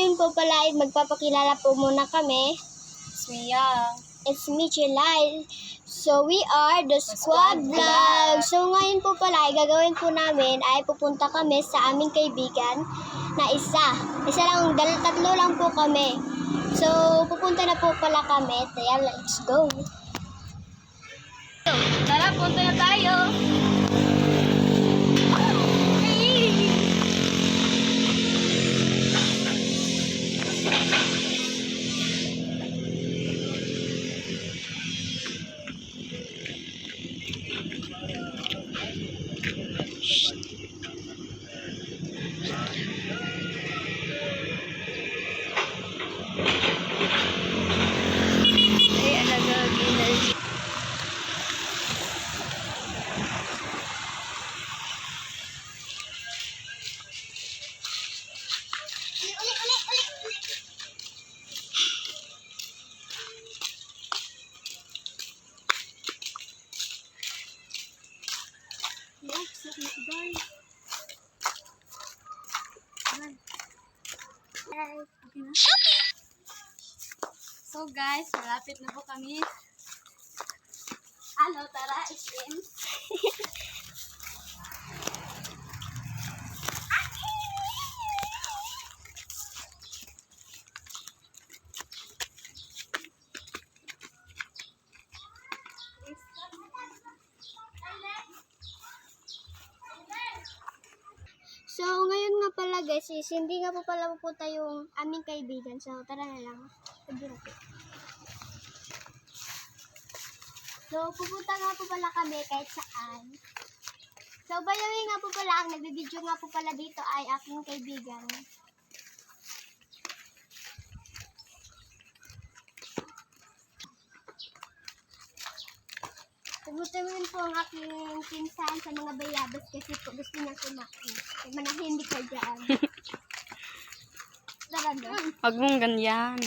ngayon po pala ay magpapakilala po muna kami. It's me, Yang. It's me, Jelay. So, we are the Squad Vlog. So, ngayon po pala ay gagawin po namin ay pupunta kami sa aming kaibigan na isa. Isa lang, tatlo lang po kami. So, pupunta na po pala kami. Kaya, let's go. Tara, punta na tayo. So guys, malapit na po kami. Ano, tara, SM. So, ngayon nga pala guys, is hindi nga po pala pupunta yung aming kaibigan. So, tara na lang. So, pupunta nga po pala kami kahit saan. So, by the way nga po pala, ang nagbibideo nga po pala dito ay aking kaibigan. Pumunta rin po ang aking pinsan sa mga bayabas kasi po gusto niya kumain. Manahimik ka dyan. Tara na. Huwag mong ganyan.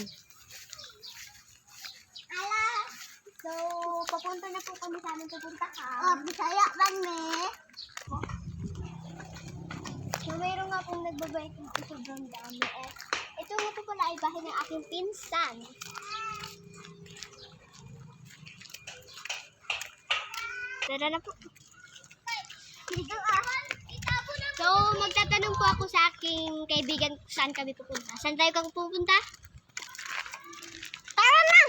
So, papunta na po kami sa aming pupuntahan. Oh, Bisaya man So, mayroon nga pong nagbabait dito sobrang dami. Ito nga po pala ay bahay ng aking pinsan. Tara na po. So, magtatanong po ako sa aking kaibigan kung saan kami pupunta. Saan tayo kang pupunta? Tara na!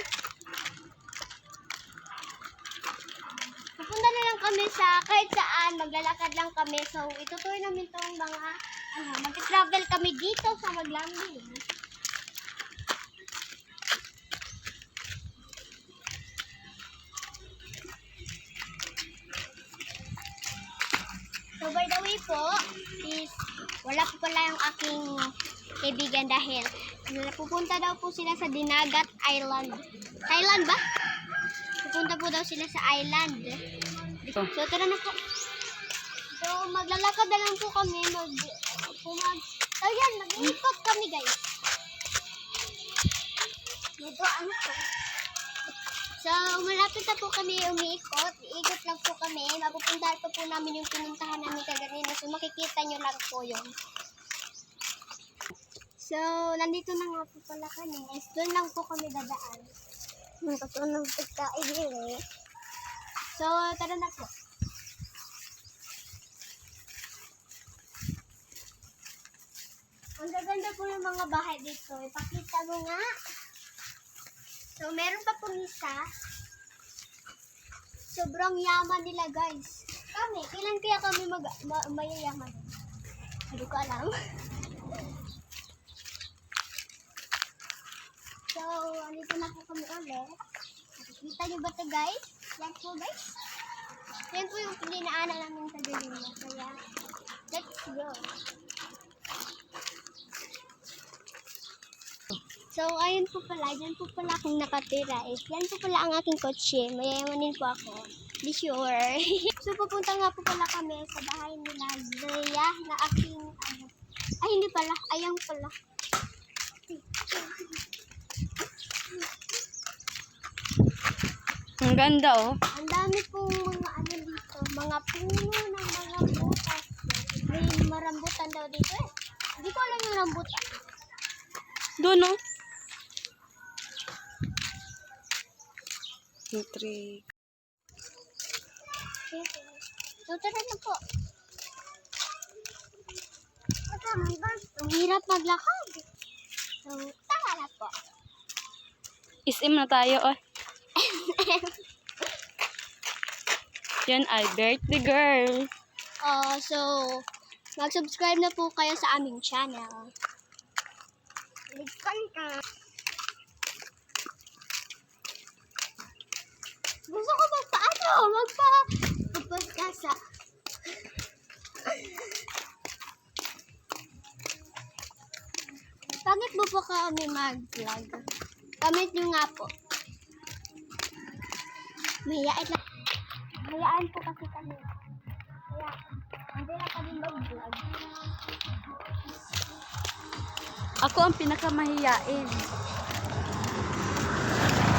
Pupunta na lang kami sa kahit saan. Maglalakad lang kami. So, itutuloy namin itong mga, mag-travel kami dito sa Maglambing. So, by the way po, is wala po pala yung aking kaibigan dahil pupunta daw po sila sa Dinagat Island. Thailand ba? Pupunta po daw sila sa island. So, tara na po. So, maglalakad na lang po kami. So, yan, mag-iikot kami, guys. Ito ang So, malapit na po kami umiikot. Iikot lang po kami. Mapupuntahan pa po namin yung pinuntahan namin kaganina. So, makikita nyo lang po yun. So, nandito na nga po pala kami. Doon lang po kami dadaan. Nakatunong pagkain eh. So, tara na po. Ang gaganda po yung mga bahay dito. Ipakita mo nga. So, meron pa pong isa. Sobrang yaman nila, guys. Kailan kaya kami mayayaman? Hindi ko alam. So, andito na po kami ulit. Nakikita niyo ba ito, guys? Yan po, guys. Yan po yung dinaanan namin sa galing. Kaya, let's go. So, ayun po pala. Diyan po pala akong nakatira. Yan po pala ang aking kotse. Mayayamanin po ako. Be sure. So, pupunta nga po pala kami sa bahay nila Zaya na aking, ay, hindi pala. Ayang pala. Ang ganda, oh. Ang dami pong mga dito. Mga puno ng mga butas. May marambutan daw dito eh. Hindi ko alam yung rambutan. Doon, no? Trick. So, tara na po. Ang hirap maglakad. So, tara na po. SM na tayo, oh. Yan ay birthday girl. So, mag-subscribe na po kayo sa aming channel. Ligpan ka. Gusto ko magpapagkasa. Bakit mo po kami mag-vlog? Comment nyo nga po. Mahayaan po kasi kami. Kaya, hindi na kami mag-vlog. Ako ang pinakamahiyain.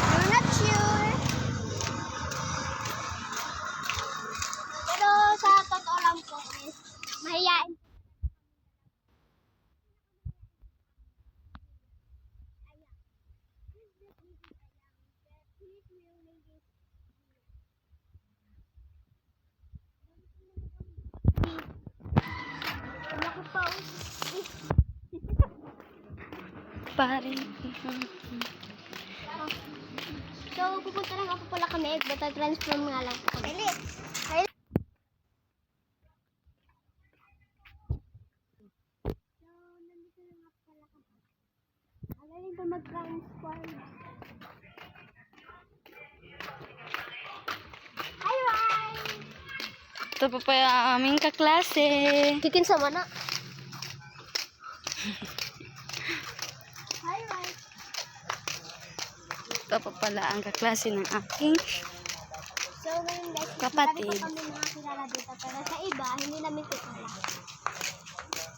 I'm not sure. Pero sa totoo lang po is, mahihain. Pare. So, pupunta lang ako pala kami. Bata transform nga lang po kami. Agaling ba mag-transform? Hi, Ryan! Ito pa pa yung aming kaklase. Kikin sa mana. Hi, Ryan! Ito pa pala ang kaklase ng aking So, ngayon guys, kapatid. marami pa kami mga kilala dito. Pero sa iba, hindi namin kilala.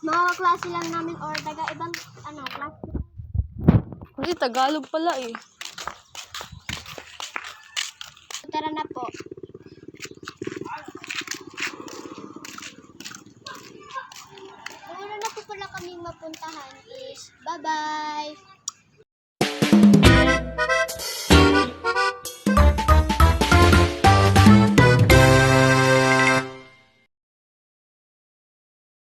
Mga klase lang namin or taga ibang klase. Kasi Tagalog pala eh. Tara na po. Kung ano na po pala kaming mapuntahan is bye-bye!